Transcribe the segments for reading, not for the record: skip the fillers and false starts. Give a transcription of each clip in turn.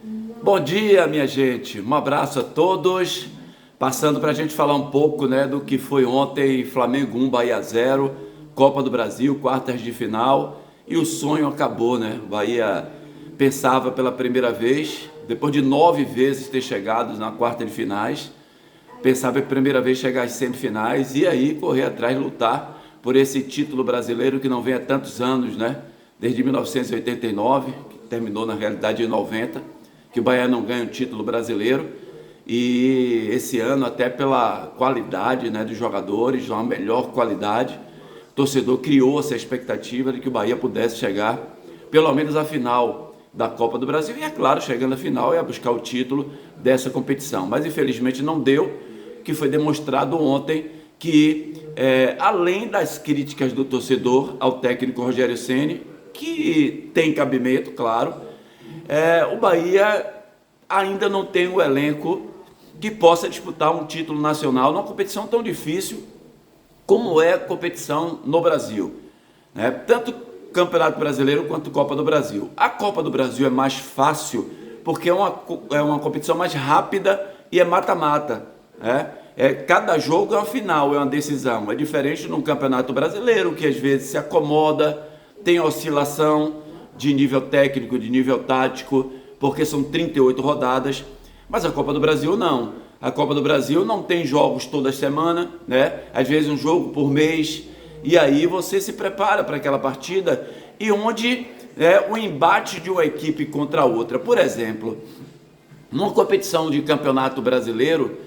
Bom dia, minha gente. Um abraço a todos. Passando para a gente falar um pouco, né, do que foi ontem, Flamengo 1, Bahia 0, Copa do Brasil, quartas de final. E o sonho acabou, né? O Bahia pensava pela primeira vez, depois de 9 vezes ter chegado na quarta de finais, pensava pela primeira vez chegar às semifinais e aí correr atrás, lutar por esse título brasileiro que não vem há tantos anos, né? Desde 1989, que terminou na realidade em 90, que o Bahia não ganha um título brasileiro. E esse ano, até pela qualidade, né, dos jogadores, uma melhor qualidade, o torcedor criou essa expectativa de que o Bahia pudesse chegar pelo menos à final da Copa do Brasil e, é claro, chegando à final ia buscar o título dessa competição. Mas infelizmente não deu, que foi demonstrado ontem que, além das críticas do torcedor ao técnico Rogério Ceni, que tem cabimento, claro, o Bahia ainda não tem o elenco que possa disputar um título nacional numa competição tão difícil como é a competição no Brasil, né? Tanto Campeonato Brasileiro quanto Copa do Brasil. A Copa do Brasil é mais fácil porque é uma competição mais rápida e é mata-mata, né? Cada jogo é uma final, é uma decisão. É diferente no Campeonato Brasileiro, que às vezes se acomoda, tem oscilação de nível técnico, de nível tático, porque são 38 rodadas, mas a Copa do Brasil não. A Copa do Brasil não tem jogos toda semana, né? Às vezes um jogo por mês, e aí você se prepara para aquela partida e onde o embate de uma equipe contra a outra. Por exemplo, numa competição de campeonato brasileiro,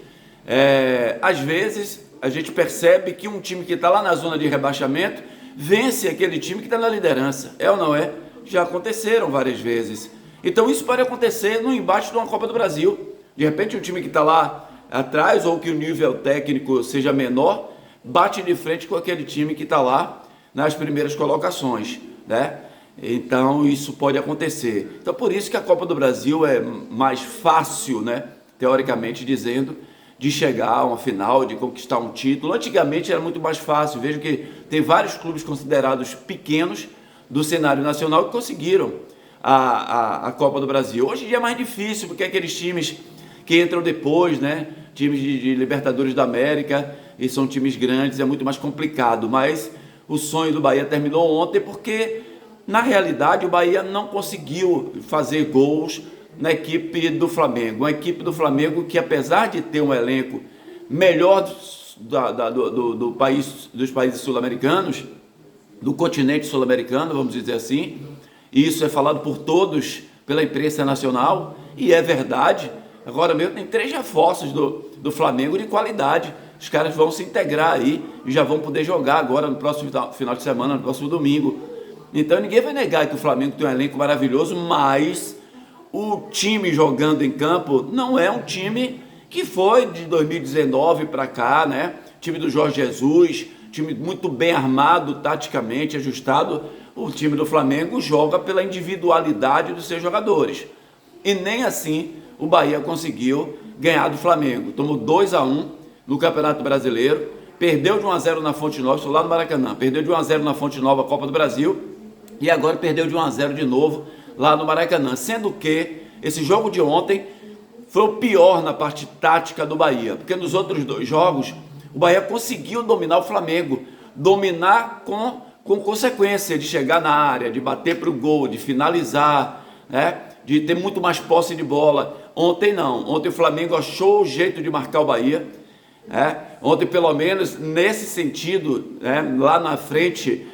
às vezes a gente percebe que um time que está lá na zona de rebaixamento vence aquele time que está na liderança. É ou não é? Já aconteceram várias vezes. Então isso pode acontecer no embate de uma Copa do Brasil. De repente um time que está lá atrás ou que o nível técnico seja menor, bate de frente com aquele time que está lá nas primeiras colocações, né? Então isso pode acontecer. Então por isso que a Copa do Brasil é mais fácil, né, teoricamente dizendo, de chegar a uma final, de conquistar um título. Antigamente era muito mais fácil. Vejo que tem vários clubes considerados pequenos do cenário nacional que conseguiram a Copa do Brasil. Hoje em dia é mais difícil, porque aqueles times que entram depois, né, times de Libertadores da América, e são times grandes, é muito mais complicado. Mas o sonho do Bahia terminou ontem porque, na realidade, o Bahia não conseguiu fazer gols na equipe do Flamengo. Uma equipe do Flamengo que, apesar de ter um elenco melhor do país, dos países sul-americanos, do continente sul-americano, vamos dizer assim, e isso é falado por todos, pela imprensa nacional, e é verdade. Agora mesmo tem 3 reforços do Flamengo de qualidade. Os caras vão se integrar aí e já vão poder jogar agora no próximo final de semana, no próximo domingo. Então ninguém vai negar que o Flamengo tem um elenco maravilhoso, mas o time jogando em campo não é um time que foi de 2019 para cá, né? Time do Jorge Jesus, time muito bem armado, taticamente ajustado. O time do Flamengo joga pela individualidade dos seus jogadores. E nem assim o Bahia conseguiu ganhar do Flamengo. Tomou 2-1 no Campeonato Brasileiro, perdeu de 1-0 na Fonte Nova, estou lá no Maracanã, perdeu de 1-0 na Fonte Nova, Copa do Brasil, e agora perdeu de 1-0 de novo lá no Maracanã. Sendo que esse jogo de ontem foi o pior na parte tática do Bahia, porque nos outros 2 jogos o Bahia conseguiu dominar o Flamengo, dominar com consequência de chegar na área, de bater para o gol, de finalizar, né? De ter muito mais posse de bola. Ontem não. Ontem o Flamengo achou o jeito de marcar o Bahia, né? Ontem, pelo menos nesse sentido, né, lá na frente,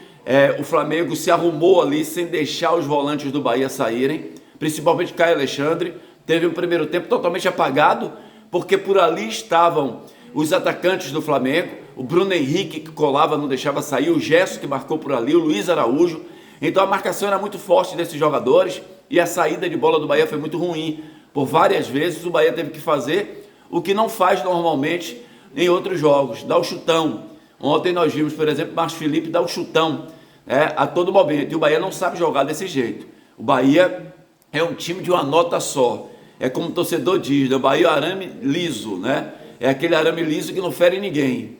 o Flamengo se arrumou ali sem deixar os volantes do Bahia saírem, principalmente Caio Alexandre. Teve um primeiro tempo totalmente apagado, porque por ali estavam os atacantes do Flamengo, o Bruno Henrique que colava, não deixava sair, o Gerson que marcou por ali, o Luiz Araújo. Então a marcação era muito forte desses jogadores e a saída de bola do Bahia foi muito ruim. Por várias vezes o Bahia teve que fazer o que não faz normalmente em outros jogos, dar o chutão. Ontem nós vimos, por exemplo, o Márcio Felipe dar o chutão a todo momento, e o Bahia não sabe jogar desse jeito. O Bahia é um time de uma nota só. É como o torcedor diz, o Bahia é arame liso, né? É aquele arame liso que não fere ninguém.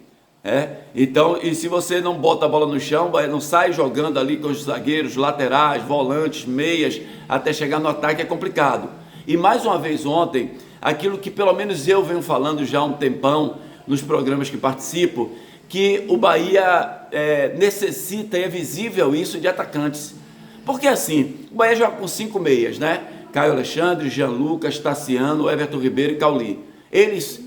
Então, e se você não bota a bola no chão, não sai jogando ali com os zagueiros, laterais, volantes, meias, até chegar no ataque é complicado. E mais uma vez ontem, aquilo que pelo menos eu venho falando já há um tempão nos programas que participo, que o Bahia necessita, e é visível isso, de atacantes. Porque assim, o Bahia joga com 5 meias, né? Caio Alexandre, Jean Lucas, Tassiano, Everton Ribeiro e Cauli. Eles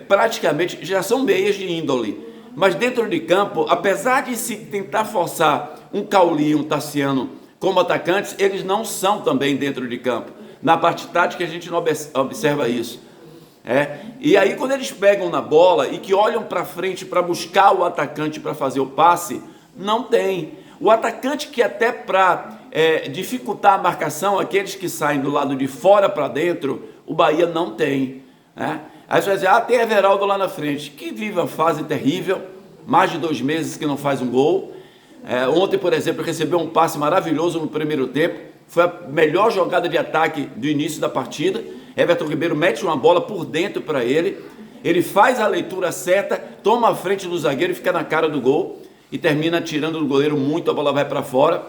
praticamente já são meias de índole, mas dentro de campo, apesar de se tentar forçar um Cauli e um Tassiano como atacantes, eles não são também dentro de campo. Na parte tática a gente não observa isso. E aí quando eles pegam na bola e que olham para frente para buscar o atacante para fazer o passe, não tem. O atacante que até para dificultar a marcação, aqueles que saem do lado de fora para dentro, o Bahia não tem. Aí você vai dizer, tem Everaldo lá na frente, que vive uma fase terrível, mais de 2 meses que não faz um gol. Ontem, por exemplo, recebeu um passe maravilhoso no primeiro tempo, foi a melhor jogada de ataque do início da partida. Everton Ribeiro mete uma bola por dentro para ele, ele faz a leitura certa, toma a frente do zagueiro e fica na cara do gol, e termina tirando do goleiro muito, a bola vai para fora.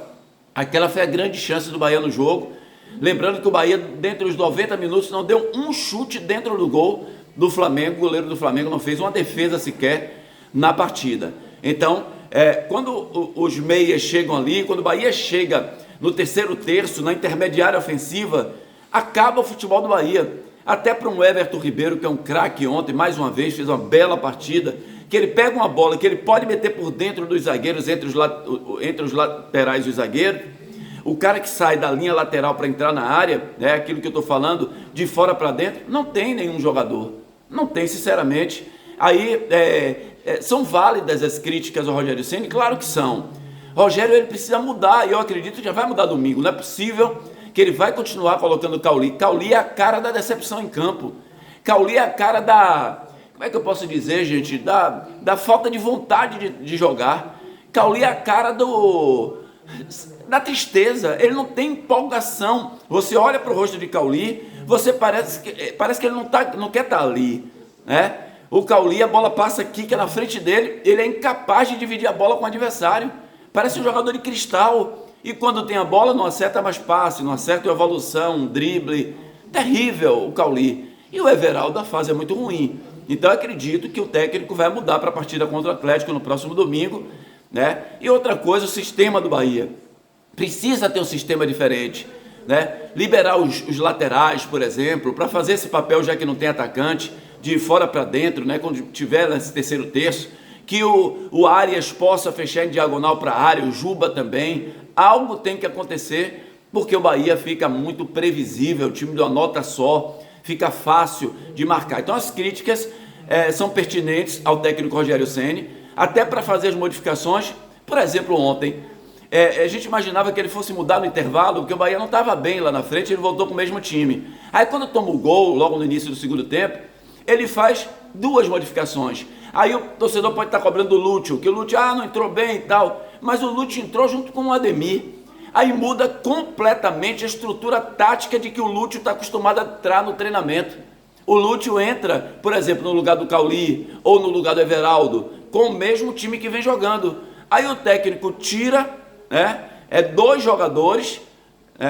Aquela foi a grande chance do Bahia no jogo. Lembrando que o Bahia, dentro dos 90 minutos, não deu um chute dentro do gol do Flamengo. O goleiro do Flamengo não fez uma defesa sequer na partida. Então, quando os meias chegam ali, quando o Bahia chega no terceiro terço, na intermediária ofensiva, acaba o futebol do Bahia. Até para um Everton Ribeiro, que é um craque ontem, mais uma vez, fez uma bela partida, que ele pega uma bola que ele pode meter por dentro dos zagueiros, entre os laterais e os zagueiros. O cara que sai da linha lateral para entrar na área, aquilo que eu estou falando, de fora para dentro, não tem nenhum jogador. Não tem, sinceramente. Aí, são válidas as críticas ao Rogério Ceni? Claro que são. Rogério, ele precisa mudar, e eu acredito que já vai mudar domingo. Não é possível que ele vai continuar colocando o Cauli. Cauli é a cara da decepção em campo. Cauli é a cara da... Como é que eu posso dizer, gente? Da falta de vontade de jogar. Cauli é a cara da tristeza. Ele não tem empolgação. Você olha para o rosto de Cauli, você parece que ele não quer estar ali. O Cauli, a bola passa aqui, que é na frente dele, ele é incapaz de dividir a bola com o adversário. Parece um jogador de cristal. E quando tem a bola, não acerta mais passe, não acerta evolução, um drible. Terrível o Cauli. E o Everaldo, a fase é muito ruim. Então eu acredito que o técnico vai mudar para a partida contra o Atlético no próximo domingo. E outra coisa, o sistema do Bahia. Precisa ter um sistema diferente. Liberar os laterais, por exemplo, para fazer esse papel, já que não tem atacante, de fora para dentro, quando tiver nesse terceiro terço. Que o Arias possa fechar em diagonal para a área, o Juba também. Algo tem que acontecer, porque o Bahia fica muito previsível, o time de uma nota só, fica fácil de marcar. Então as críticas são pertinentes ao técnico Rogério Ceni, até para fazer as modificações. Por exemplo, ontem, a gente imaginava que ele fosse mudar no intervalo, porque o Bahia não estava bem lá na frente, ele voltou com o mesmo time. Aí quando toma o gol, logo no início do segundo tempo, ele faz 2 modificações. Aí o torcedor pode estar cobrando do Lúcio, que o Lúcio não entrou bem e tal, mas o Lúcio entrou junto com o Ademir. Aí muda completamente a estrutura tática de que o Lúcio está acostumado a entrar no treinamento. O Lúcio entra, por exemplo, no lugar do Cauli ou no lugar do Everaldo, com o mesmo time que vem jogando. Aí o técnico tira 2 jogadores,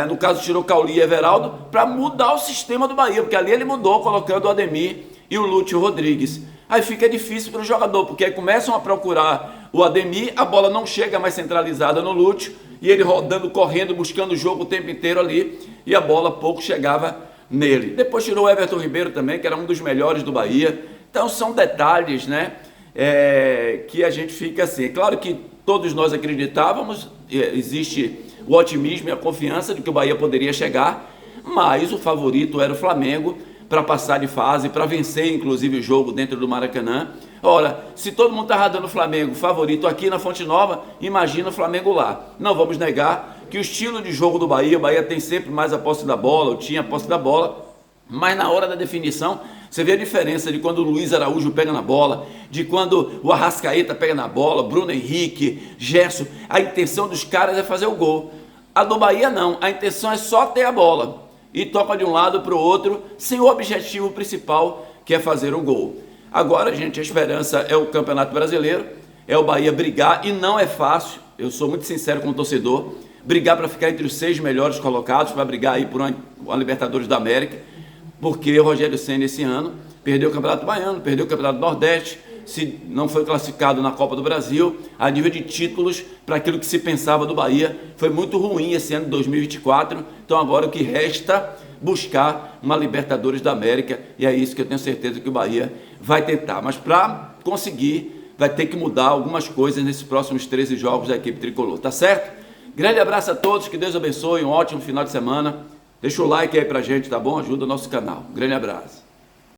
no caso tirou Cauli e Everaldo, para mudar o sistema do Bahia, porque ali ele mudou colocando o Ademir e o Lúcio Rodrigues. Aí fica difícil para o jogador, porque aí começam a procurar o Ademir, a bola não chega mais centralizada no Lúcio, e ele rodando, correndo, buscando o jogo o tempo inteiro ali, e a bola pouco chegava nele. Depois tirou o Everton Ribeiro também, que era um dos melhores do Bahia. Então são detalhes, que a gente fica assim. Claro que todos nós acreditávamos, existe o otimismo e a confiança de que o Bahia poderia chegar, mas o favorito era o Flamengo, para passar de fase, para vencer inclusive o jogo dentro do Maracanã. Ora, se todo mundo está dando o Flamengo favorito aqui na Fonte Nova, imagina o Flamengo lá. Não vamos negar que o estilo de jogo do Bahia, o Bahia tem sempre mais a posse da bola, ou tinha a posse da bola, mas na hora da definição, você vê a diferença de quando o Luiz Araújo pega na bola, de quando o Arrascaeta pega na bola, Bruno Henrique, Gerson, a intenção dos caras é fazer o gol. A do Bahia não, a intenção é só ter a bola. E toca de um lado para o outro, sem o objetivo principal, que é fazer o gol. Agora, gente, a esperança é o Campeonato Brasileiro, é o Bahia brigar, e não é fácil, eu sou muito sincero como torcedor, brigar para ficar entre os 6 melhores colocados, para brigar aí por uma Libertadores da América, porque o Rogério Ceni esse ano perdeu o Campeonato Baiano, perdeu o Campeonato Nordeste, se não foi classificado na Copa do Brasil, a nível de títulos, para aquilo que se pensava do Bahia, foi muito ruim esse ano de 2024, então agora o que resta buscar uma Libertadores da América, e é isso que eu tenho certeza que o Bahia vai tentar, mas para conseguir, vai ter que mudar algumas coisas nesses próximos 13 jogos da equipe tricolor, tá certo? Grande abraço a todos, que Deus abençoe, um ótimo final de semana, deixa o like aí pra gente, tá bom? Ajuda o nosso canal, grande abraço.